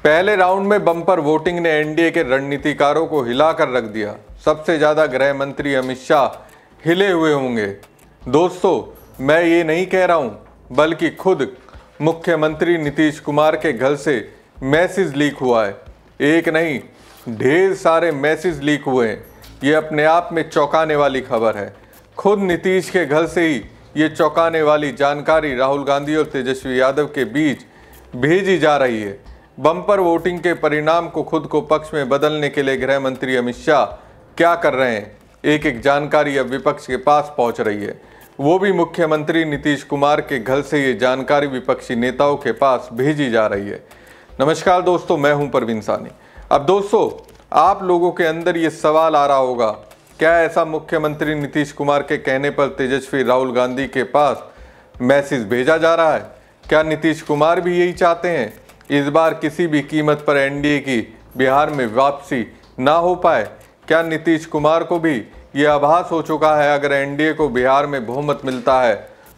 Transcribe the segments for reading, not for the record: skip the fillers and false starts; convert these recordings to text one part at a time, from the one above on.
पहले राउंड में bumper voting ने एनडीए के रणनीतिकारों को हिलाकर रख दिया। सबसे ज्यादा गृह मंत्री अमित शाह हिले हुए होंगे। दोस्तों, मैं ये नहीं कह रहा हूं, बल्कि खुद मुख्यमंत्री नीतीश कुमार के घर से मैसेज लीक हुआ है। एक नहीं, ढेर सारे मैसेज लीक हुए हैं। ये अपने आप में चौंकाने वाली खबर है। खुद नीतीश के घर से ही ये चौंकाने वाली जानकारी राहुल गांधी और तेजस्वी यादव के बीच भेजी जा रही है। बम्पर वोटिंग के परिणाम को खुद को पक्ष में बदलने के लिए गृह मंत्री अमित शाह क्या कर रहे हैं, एक एक जानकारी अब विपक्ष के पास पहुंच रही है। वो भी मुख्यमंत्री नीतीश कुमार के घर से ये जानकारी विपक्षी नेताओं के पास भेजी जा रही है। नमस्कार दोस्तों, मैं हूं परवीन सानी। अब दोस्तों, आप लोगों के अंदर ये सवाल आ रहा होगा, क्या ऐसा मुख्यमंत्री नीतीश कुमार के कहने पर तेजस्वी राहुल गांधी के पास मैसेज भेजा जा रहा है? क्या नीतीश कुमार भी यही चाहते हैं, इस बार किसी भी कीमत पर एनडीए की बिहार में वापसी ना हो पाए? क्या नीतीश कुमार को भी ये आभास हो चुका है, अगर एनडीए को बिहार में बहुमत मिलता है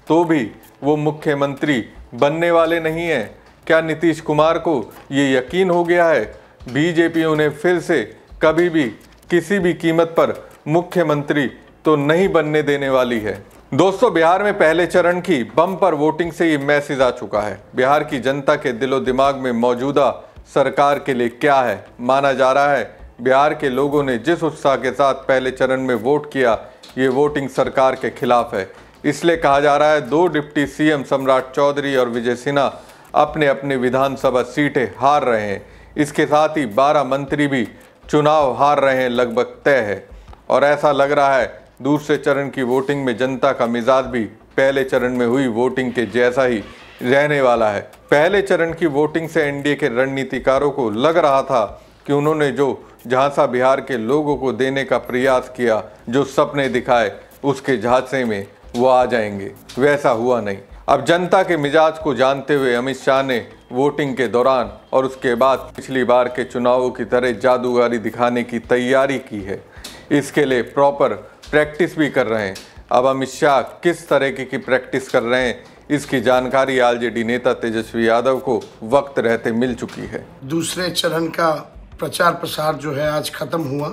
तो भी वो मुख्यमंत्री बनने वाले नहीं हैं? क्या नीतीश कुमार को ये यकीन हो गया है बीजेपी उन्हें फिर से कभी भी किसी भी कीमत पर मुख्यमंत्री तो नहीं बनने देने वाली है? दोस्तों, बिहार में पहले चरण की बम्पर वोटिंग से ये मैसेज आ चुका है। बिहार की जनता के दिलो दिमाग में मौजूदा सरकार के लिए क्या है? माना जा रहा है बिहार के लोगों ने जिस उत्साह के साथ पहले चरण में वोट किया, ये वोटिंग सरकार के खिलाफ है। इसलिए कहा जा रहा है 2 डिप्टी सीएम सम्राट चौधरी और विजय सिन्हा अपने अपने विधानसभा सीटें हार रहे हैं। इसके साथ ही 12 मंत्री भी चुनाव हार रहे हैं, लगभग तय है। और ऐसा लग रहा है दूसरे चरण की वोटिंग में जनता का मिजाज भी पहले चरण में हुई वोटिंग के जैसा ही रहने वाला है। पहले चरण की वोटिंग से एनडीए के रणनीतिकारों को लग रहा था कि उन्होंने जो झांसा बिहार के लोगों को देने का प्रयास किया, जो सपने दिखाए, उसके झांसे में वो आ जाएंगे, वैसा हुआ नहीं। अब जनता के मिजाज को जानते हुए अमित शाह ने वोटिंग के दौरान और उसके बाद पिछली बार के चुनावों की तरह जादूगारी दिखाने की तैयारी की है। इसके लिए प्रॉपर प्रैक्टिस भी कर रहे हैं। अब अमित शाह किस तरह की प्रैक्टिस कर रहे हैं, इसकी जानकारी आरजेडी नेता तेजस्वी यादव को वक्त रहते मिल चुकी है। दूसरे चरण का प्रचार प्रसार जो है आज खत्म हुआ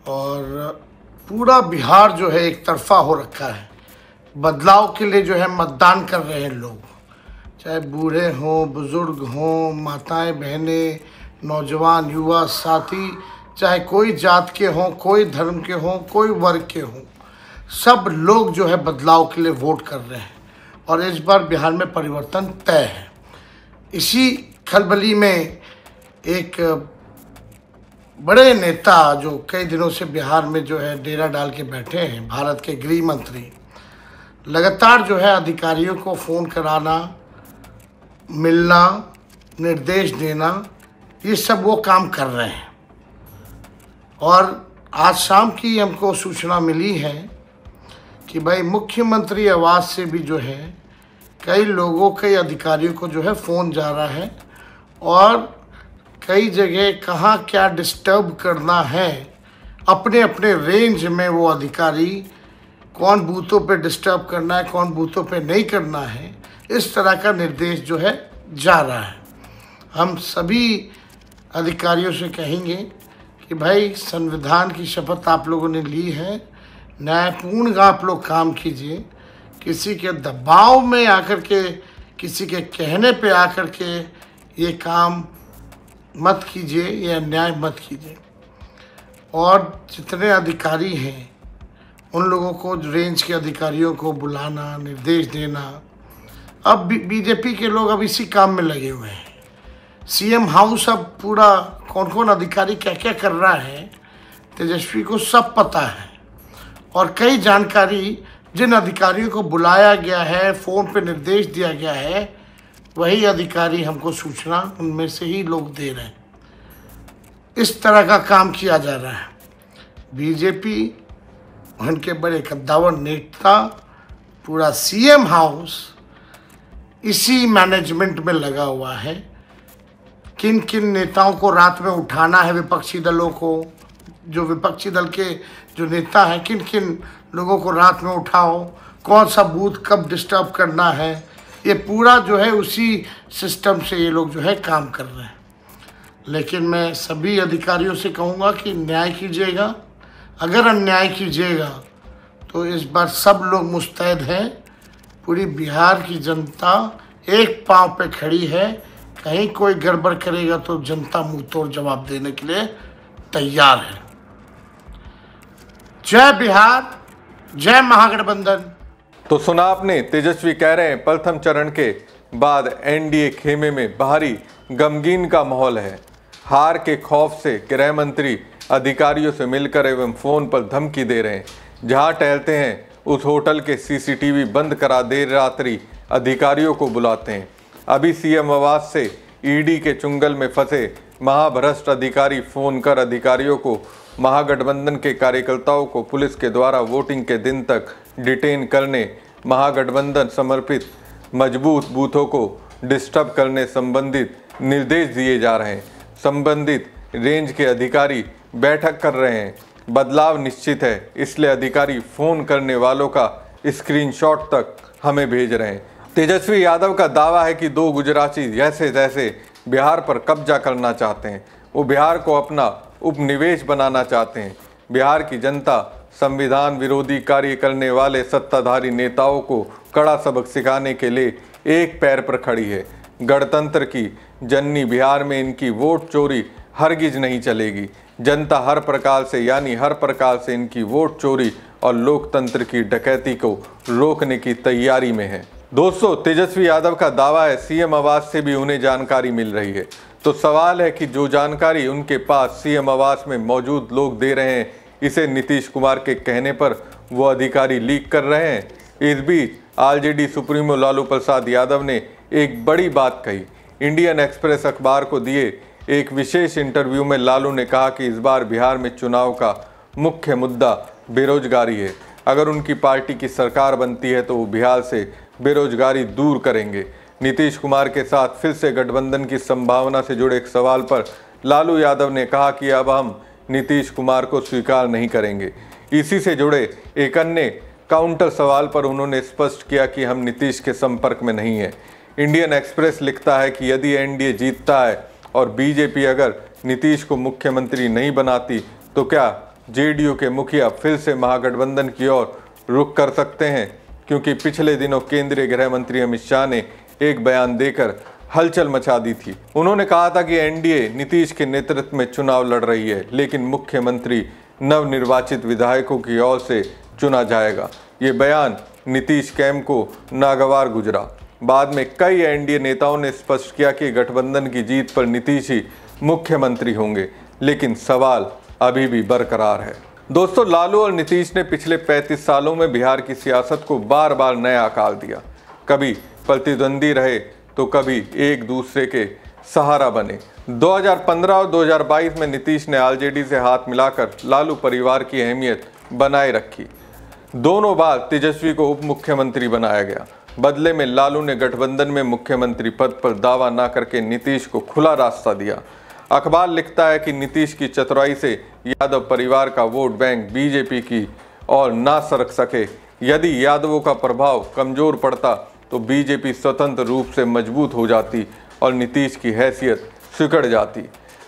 और पूरा बिहार जो है एक तरफा हो रखा है। बदलाव के लिए जो है मतदान कर रहे हैं लोग, चाहे बूढ़े हों, बुजुर्ग हों, माताएं बहनें, नौजवान, युवा साथी, चाहे कोई जात के हों, कोई धर्म के हों, कोई वर्ग के हों, सब लोग जो है बदलाव के लिए वोट कर रहे हैं और इस बार बिहार में परिवर्तन तय है। इसी खलबली में एक बड़े नेता जो कई दिनों से बिहार में जो है डेरा डाल के बैठे हैं, भारत के गृह मंत्री, लगातार जो है अधिकारियों को फ़ोन कराना, मिलना, निर्देश देना, ये सब वो काम कर रहे हैं। और आज शाम की हमको सूचना मिली है कि भाई मुख्यमंत्री आवास से भी जो है कई लोगों, कई अधिकारियों को जो है फ़ोन जा रहा है और कई जगह कहाँ क्या डिस्टर्ब करना है, अपने अपने रेंज में वो अधिकारी कौन बूथों पे डिस्टर्ब करना है, कौन बूथों पे नहीं करना है, इस तरह का निर्देश जो है जा रहा है। हम सभी अधिकारियों से कहेंगे कि भाई संविधान की शपथ आप लोगों ने ली है, न्यायपूर्ण आप लोग काम कीजिए। किसी के दबाव में आकर के, किसी के कहने पे आकर के ये काम मत कीजिए, ये अन्याय मत कीजिए। और जितने अधिकारी हैं उन लोगों को, रेंज के अधिकारियों को बुलाना, निर्देश देना। अब बीजेपी के लोग अब इसी काम में लगे हुए हैं। सीएम हाउस अब पूरा कौन कौन अधिकारी क्या क्या कर रहा है तेजस्वी को सब पता है और कई जानकारी जिन अधिकारियों को बुलाया गया है, फ़ोन पे निर्देश दिया गया है, वही अधिकारी हमको सूचना उनमें से ही लोग दे रहे हैं। इस तरह का काम किया जा रहा है। बीजेपी, उनके बड़े कद्दावर नेता, पूरा सीएम हाउस इसी मैनेजमेंट में लगा हुआ है। किन किन नेताओं को रात में उठाना है, विपक्षी दलों को, जो विपक्षी दल के जो नेता हैं, किन किन लोगों को रात में उठाओ, कौन सा बूथ कब डिस्टर्ब करना है, ये पूरा जो है उसी सिस्टम से ये लोग जो है काम कर रहे हैं। लेकिन मैं सभी अधिकारियों से कहूँगा कि न्याय कीजिएगा। अगर अन्याय कीजिएगा तो इस बार सब लोग मुस्तैद हैं। पूरी बिहार की जनता एक पांव पे खड़ी है। कहीं कोई गड़बड़ करेगा तो जनता मुंह तोड़ जवाब देने के लिए तैयार है। जय बिहार, जय महागठबंधन। तो सुना आपने, तेजस्वी कह रहे हैं प्रथम चरण के बाद एनडीए खेमे में भारी गमगीन का माहौल है। हार के खौफ से गृह मंत्री अधिकारियों से मिलकर एवं फोन पर धमकी दे रहे हैं। जहां टहलते हैं उस होटल के सीसीटीवी बंद करा देर रात्रि अधिकारियों को बुलाते हैं। अभी सीएम आवास से ईडी के चुंगल में फंसे महाभ्रष्ट अधिकारी फोन कर अधिकारियों को महागठबंधन के कार्यकर्ताओं को पुलिस के द्वारा वोटिंग के दिन तक डिटेन करने, महागठबंधन समर्पित मजबूत बूथों को डिस्टर्ब करने संबंधित निर्देश दिए जा रहे हैं। संबंधित रेंज के अधिकारी बैठक कर रहे हैं। बदलाव निश्चित है, इसलिए अधिकारी फोन करने वालों का स्क्रीनशॉट तक हमें भेज रहे हैं। तेजस्वी यादव का दावा है कि दो गुजराती जैसे जैसे बिहार पर कब्जा करना चाहते हैं। वो बिहार को अपना उपनिवेश बनाना चाहते हैं। बिहार की जनता संविधान विरोधी कार्य करने वाले सत्ताधारी नेताओं को कड़ा सबक सिखाने के लिए एक पैर पर खड़ी है। गणतंत्र की जननी बिहार में इनकी वोट चोरी हरगिज नहीं चलेगी। जनता हर प्रकार से यानी हर प्रकार से इनकी वोट चोरी और लोकतंत्र की डकैती को रोकने की तैयारी में है। दोस्तों, तेजस्वी यादव का दावा है सीएम आवास से भी उन्हें जानकारी मिल रही है। तो सवाल है कि जो जानकारी उनके पास सीएम आवास में मौजूद लोग दे रहे हैं, इसे नीतीश कुमार के कहने पर वो अधिकारी लीक कर रहे हैं। इस बीच आरजेडी सुप्रीमो लालू प्रसाद यादव ने एक बड़ी बात कही। इंडियन एक्सप्रेस अखबार को दिए एक विशेष इंटरव्यू में लालू ने कहा कि इस बार बिहार में चुनाव का मुख्य मुद्दा बेरोजगारी है। अगर उनकी पार्टी की सरकार बनती है तो वो बिहार से बेरोजगारी दूर करेंगे। नीतीश कुमार के साथ फिर से गठबंधन की संभावना से जुड़े एक सवाल पर लालू यादव ने कहा कि अब हम नीतीश कुमार को स्वीकार नहीं करेंगे। इसी से जुड़े एक अन्य काउंटर सवाल पर उन्होंने स्पष्ट किया कि हम नीतीश के संपर्क में नहीं है। इंडियन एक्सप्रेस लिखता है कि यदि एनडीए जीतता है और बीजेपी अगर नीतीश को मुख्यमंत्री नहीं बनाती तो क्या जेडीयू के मुखिया फिर से महागठबंधन की ओर रुख कर सकते हैं? क्योंकि पिछले दिनों केंद्रीय गृह मंत्री अमित शाह ने एक बयान देकर हलचल मचा दी थी। उन्होंने कहा था कि एनडीए नीतीश के नेतृत्व में चुनाव लड़ रही है, लेकिन मुख्यमंत्री नवनिर्वाचित विधायकों की ओर से चुना जाएगा। ये बयान नीतीश कैंप को नागवार गुजरा। बाद में कई एनडीए नेताओं ने स्पष्ट किया कि गठबंधन की जीत पर नीतीश ही मुख्यमंत्री होंगे, लेकिन सवाल अभी भी बरकरार है। दोस्तों, लालू और नीतीश ने पिछले 35 सालों में बिहार की सियासत को बार बार नया आकार दिया। कभी प्रतिद्वंदी रहे तो कभी एक दूसरे के सहारा बने। 2015 और 2022 में नीतीश ने आरजेडी से हाथ मिलाकर लालू परिवार की अहमियत बनाए रखी। दोनों बार तेजस्वी को उप मुख्यमंत्री बनाया गया। बदले में लालू ने गठबंधन में मुख्यमंत्री पद पर दावा न करके नीतीश को खुला रास्ता दिया। अखबार लिखता है कि नीतीश की चतुराई से यादव परिवार का वोट बैंक बीजेपी की ओर ना सरक सके। यदि यादवों का प्रभाव कमजोर पड़ता तो बीजेपी स्वतंत्र रूप से मजबूत हो जाती और नीतीश की हैसियत सिकुड़ जाती।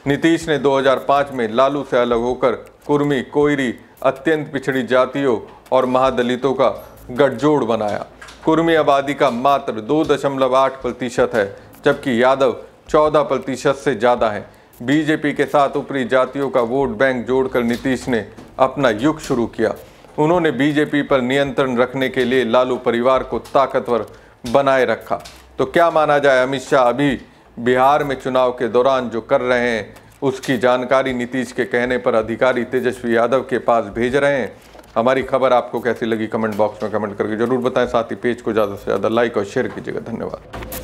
नीतीश ने 2005 में लालू से अलग होकर कुर्मी, कोयरी, अत्यंत पिछड़ी जातियों और महादलितों का गठजोड़ बनाया। कुर्मी आबादी का मात्र 2.8% है, जबकि यादव 14% से ज़्यादा है। बीजेपी के साथ ऊपरी जातियों का वोट बैंक जोड़कर नीतीश ने अपना युग शुरू किया। उन्होंने बीजेपी पर नियंत्रण रखने के लिए लालू परिवार को ताकतवर बनाए रखा। तो क्या माना जाए, अमित शाह अभी बिहार में चुनाव के दौरान जो कर रहे हैं उसकी जानकारी नीतीश के कहने पर अधिकारी तेजस्वी यादव के पास भेज रहे हैं। हमारी खबर आपको कैसी लगी कमेंट बॉक्स में कमेंट करके जरूर बताएं। साथ ही पेज को ज़्यादा से ज़्यादा लाइक और शेयर कीजिएगा। धन्यवाद।